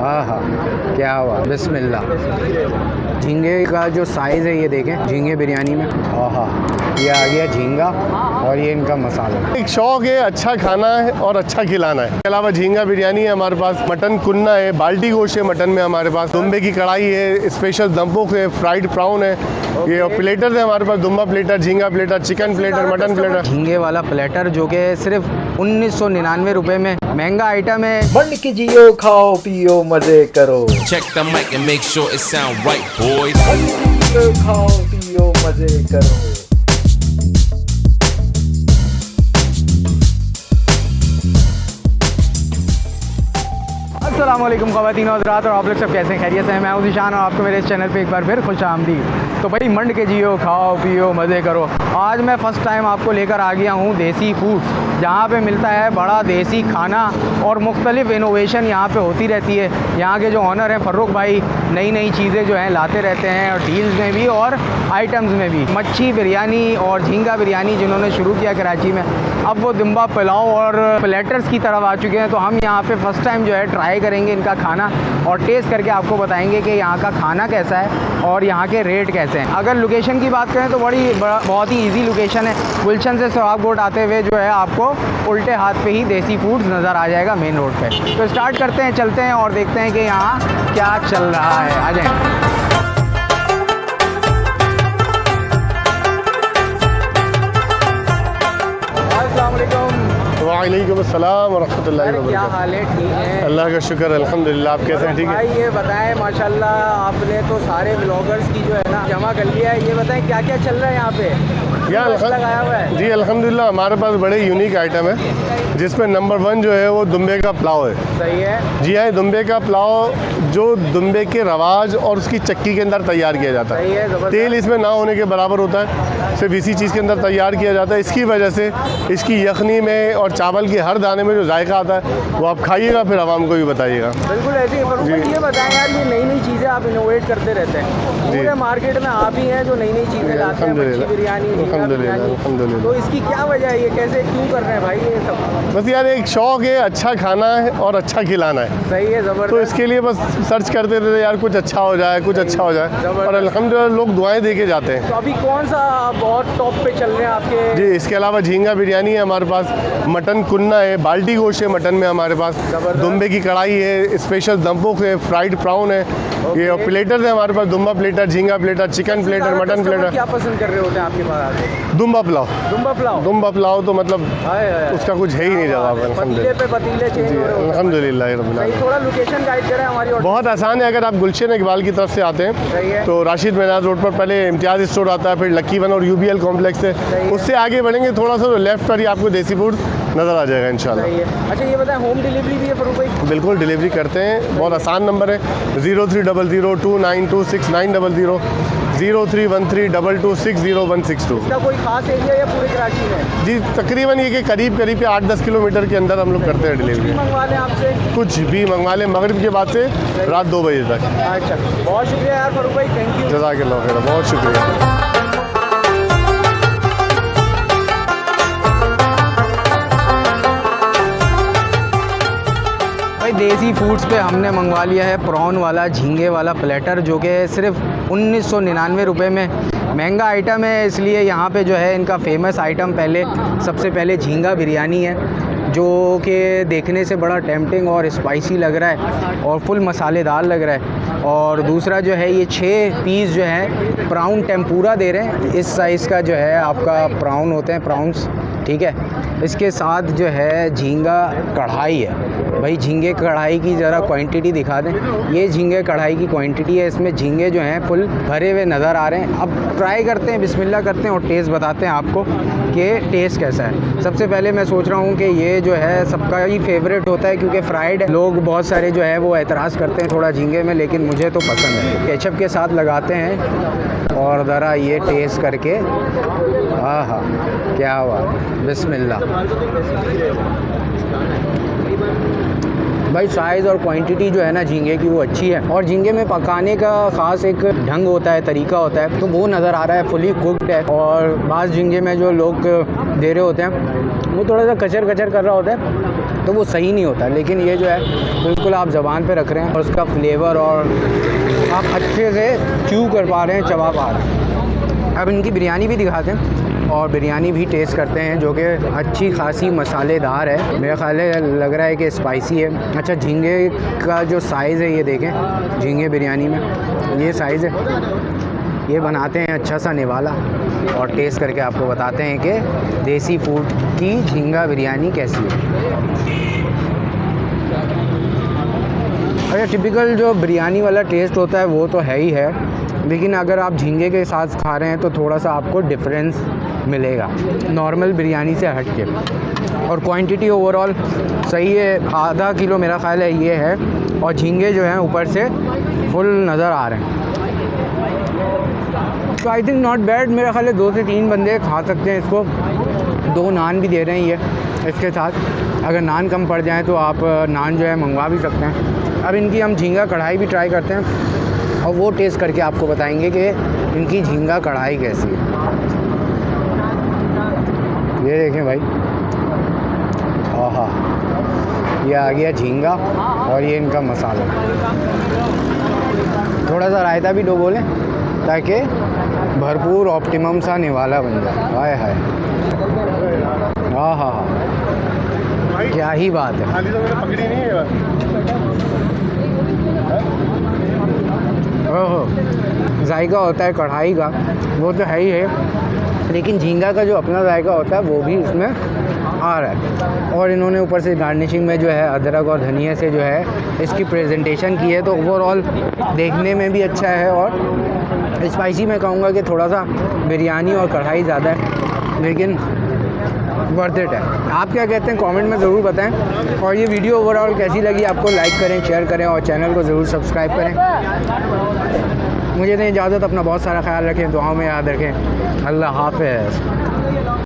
आहा क्या हुआ, बिस्मिल्लाह। झींगे का जो साइज़ है ये देखें, झींगे बिरयानी में आहा, ये आ गया झींगा और ये इनका मसाला। एक शौक है अच्छा खाना है और अच्छा खिलाना है। इसके अलावा झींगा बिरयानी है हमारे पास, मटन कुन्ना है, बाल्टी गोश्त है मटन में हमारे पास, दुम्बे की कढ़ाई है, स्पेशल दम्बुक है, फ्राइड प्राउन है, ये और प्लेटर है हमारे पास, दुम्बा प्लेटर, झींगा platter, chicken platter, mutton platter. झींगे वाला प्लेटर जो कि सिर्फ 1999 रुपये में, महंगा आइटम है। बंड की जियो, खाओ पियो मजे करो। Check the mic and make sure it sound right, boys. बंड की जियो, खाओ पियो मजे करो। अस्सलामुअलैकुम ख़वातीन और हज़रात, और आप लोग सब कैसे हैं? खैरियत से हैं? मैं हूं ज़ीशान और आपको मेरे इस चैनल पे एक बार फिर खुश आमदीद। तो भाई मंड के जियो, खाओ पियो मज़े करो। आज मैं फ़र्स्ट टाइम आपको लेकर आ गया हूं देसी फूड, जहां पे मिलता है बड़ा देसी खाना और मुख्तलिफ इनोवेशन यहाँ पे होती रहती है। यहाँ के जो ऑनर हैं फ़र्रुख भाई नई नई चीज़ें जो हैं लाते रहते हैं, और डील्स में भी और आइटम्स में भी। मच्छी बिरयानी और झींगा बिरयानी जिन्होंने शुरू किया कराची में, अब वो दुम्बा पुलाव और प्लेटर्स की तरफ आ चुके हैं। तो हम यहाँ पे फ़र्स्ट टाइम जो है ट्राई करेंगे इनका खाना और टेस्ट करके आपको बताएंगे कि यहाँ का खाना कैसा है और यहाँ के रेट कैसे हैं। अगर लोकेशन की बात करें तो बहुत ही इजी लोकेशन है। गुलशन से सोहागकोट आते हुए जो है आपको उल्टे हाथ पे ही देसी फूड्स नज़र आ जाएगा मेन रोड पे। तो स्टार्ट करते हैं, चलते हैं और देखते हैं कि यहाँ क्या चल रहा है। आ जाएँ। वालेकुम अस्सलाम वरहमतुल्लाहि क्या वबरकातुहू। हाल है? ठीक है, अल्लाह का शुक्र, अल्हम्दुलिल्लाह। आप कैसे हैं? ठीक है भाई ये बताएं, माशाल्लाह आपने तो सारे ब्लॉगर्स की जो है ना जमा कर लिया है। ये बताएं क्या क्या चल रहा है यहाँ पे? या लगाया हुआ है जी अल्हम्दुलिल्लाह। हमारे पास बड़े यूनिक आइटम है, जिसमें नंबर 1 जो है वो दुम्बे का पुलाव है। सही है जी हाँ, दुम्बे का पुलाव जो दुम्बे के रवाज और उसकी चक्की के अंदर तैयार किया जाता सही है, है। ज़बरदस्त। तेल इसमें ना होने के बराबर होता है, सिर्फ इसी चीज़ के अंदर तैयार किया जाता है। इसकी वजह से इसकी यखनी में और चावल के हर दाने में जो जायका आता है वो आप खाइएगा, फिर आवाम को भी बताइएगा। बिल्कुल ऐसे ही। फरूक भाई ये बताएं यार, ये नई नई चीज़ें आप इनोवेट करते रहते हैं, पूरे मार्केट में आप ही हैं जो नई नई चीज़ें लाते हैं, मच्छी बिरयानी, झींगा बिरयानी। तो इसकी क्या वजह है? ये कैसे क्यों कर रहे हैं भाई ये सब? बस यार एक शौक है अच्छा खाना है और अच्छा खिलाना है। सही है, ज़बरदस्त। तो इसके लिए बस सर्च करते रहते यार कुछ अच्छा हो जाए, कुछ अच्छा हो जाए, और अल्हम्दुलिल्लाह लोग दुआएं दे के जाते हैं। तो अभी कौन सा बहुत टॉप पे चल रहे हैं आपके? जी इसके अलावा झींगा बिरयानी है हमारे पास, मटन कुन्ना है, बाल्टी गोश्त है मटन में हमारे पास, दुम्बे की कढ़ाई है, स्पेशल दम्बुक है, फ्राइड प्राउन है, ये और प्लेटर है हमारे पास, दुम्बा प्लेटर, झींगा platter, chicken platter, mutton platter. क्या पसंद कर रहे होते हैं आपके पास आके? दुम्बा पुलाव। दुम्बा पुलाव? दुम्बा पुलाव तो मतलब उसका कुछ है ही नहीं जवाब। पतीले पे पतीले चेंज हो रहे हैं। अल्हम्दुलिल्लाह रब्बिल आलमीन। थोड़ा लोकेशन गाइड करें हमारी। बहुत आसान है, अगर आप गुलशन इकबाल की तरफ से आते हैं तो राशिद मैनाज रोड पर पहले इम्तियाज़ स्टोर आता है, फिर लक्की वन और UBL कॉम्प्लेक्स है, उससे आगे बढ़ेंगे थोड़ा सा तो लेफ्ट पर ही आपको देसी फूड नज़र आ जाएगा इंशाल्लाह। अच्छा ये बताएं, होम डिलीवरी भी है फरूक भाई? बिल्कुल डिलीवरी करते हैं, बहुत आसान नंबर है 0300292690, 031322606162। इसका कोई खास एरिया या पूरे कराची में? जी तकरीबन ये कि करीब करीब 8-10 किलोमीटर के अंदर हम लोग करते हैं डिलीवरी। मंगवा लें आपसे? कुछ भी मंगवा लें, मगरिब के बाद से रात 2 बजे तक। अच्छा बहुत शुक्रिया यार फरूक भाई, थैंक यू। जज़ाकल्लाह खैर, बहुत शुक्रिया। देसी फूड्स पे हमने मंगवा लिया है प्रॉन वाला झींगे वाला प्लेटर, जो कि सिर्फ 1999 रुपये में। महंगा आइटम है, इसलिए यहाँ पे जो है इनका फेमस आइटम सबसे पहले झींगा बिरयानी है, जो कि देखने से बड़ा टेम्पटिंग और स्पाइसी लग रहा है और फुल मसालेदार लग रहा है। और दूसरा जो है ये 6 पीस जो है प्राउन टेम्पूरा दे रहे हैं। इस साइज़ का जो है आपका प्राउन होते हैं, प्राउन्स, ठीक है। इसके साथ जो है झींगा कढ़ाई है। भाई झींगे कढ़ाई की ज़रा क्वांटिटी दिखा दें। ये झींगे कढ़ाई की क्वांटिटी है, इसमें झींगे जो हैं फुल भरे हुए नज़र आ रहे हैं। अब ट्राई करते हैं, बिस्मिल्लाह करते हैं और टेस्ट बताते हैं आपको कि टेस्ट कैसा है। सबसे पहले मैं सोच रहा हूँ कि ये जो है सबका ही फेवरेट होता है, क्योंकि फ्राइड लोग बहुत सारे जो है वो एतराज़ करते हैं थोड़ा झींगे में, लेकिन मुझे तो पसंद है। केचप के साथ लगाते हैं और ज़रा ये टेस्ट करके, आहा क्या हुआ, बिस्मिल्लाह। भाई साइज़ और क्वांटिटी जो है ना झींगे की वो अच्छी है, और झींगे में पकाने का ख़ास एक ढंग होता है, तरीका होता है, तो वो नज़र आ रहा है फुली कुक्ड है। और बाज़ झींगे में जो लोग दे रहे होते हैं वो थोड़ा सा कचर कचर कर रहा होता है, तो वो सही नहीं होता। लेकिन ये जो है बिल्कुल आप ज़बान पे रख रहे हैं और उसका फ्लेवर और आप अच्छे से च्यू कर पा रहे हैं, चबा पा रहे हैं। अब इनकी बिरयानी भी दिखाते हैं और बिरयानी भी टेस्ट करते हैं, जो कि अच्छी खासी मसालेदार है। मेरा ख्याल है लग रहा है कि स्पाइसी है। अच्छा, झींगे का जो साइज़ है ये देखें, झींगे बिरयानी में ये साइज़ है। ये बनाते हैं अच्छा सा निवाला और टेस्ट करके आपको बताते हैं कि देसी फूड की झींगा बिरयानी कैसी है। अच्छा, टिपिकल जो बिरयानी वाला टेस्ट होता है वो तो है ही है, लेकिन अगर आप झींगे के साथ खा रहे हैं तो थोड़ा सा आपको डिफरेंस मिलेगा नॉर्मल बिरयानी से हट के। और क्वांटिटी ओवरऑल सही है, आधा किलो मेरा ख्याल है ये है, और झींगे जो हैं ऊपर से फुल नज़र आ रहे हैं। तो आई थिंक नॉट बैड, मेरा ख्याल है 2 से 3 बंदे खा सकते हैं इसको। 2 नान भी दे रहे हैं ये इसके साथ, अगर नान कम पड़ जाए तो आप नान जो है मंगवा भी सकते हैं। अब इनकी हम झींगा कढ़ाई भी ट्राई करते हैं और वो टेस्ट करके आपको बताएंगे कि इनकी झींगा कढ़ाई कैसी है। ये देखें भाई, आहा, ये आ गया झींगा और ये इनका मसाला। थोड़ा सा रायता भी डुबो लें ताकि भरपूर ऑप्टिमम सा निवाला बन जाए। हाय हाय, आहा, क्या ही बात है। खाली तो मैंने पकड़ी नहीं है। ओहो, जायका होता है कढ़ाई का वो तो है ही है, लेकिन झींगा का जो अपना जायका होता है वो भी इसमें आ रहा है। और इन्होंने ऊपर से गार्निशिंग में जो है अदरक और धनिया से जो है इसकी प्रेजेंटेशन की है, तो ओवरऑल देखने में भी अच्छा है। और स्पाइसी मैं कहूँगा कि थोड़ा सा बिरयानी और कढ़ाई ज़्यादा है, लेकिन वर्थ इट है। आप क्या कहते हैं कमेंट में ज़रूर बताएं। और ये वीडियो ओवरऑल कैसी लगी आपको, लाइक करें, शेयर करें और चैनल को ज़रूर सब्सक्राइब करें। मुझे दें इजाज़त, अपना बहुत सारा ख्याल रखें, दुआओं में याद रखें। अल्लाह हाफ़िज़।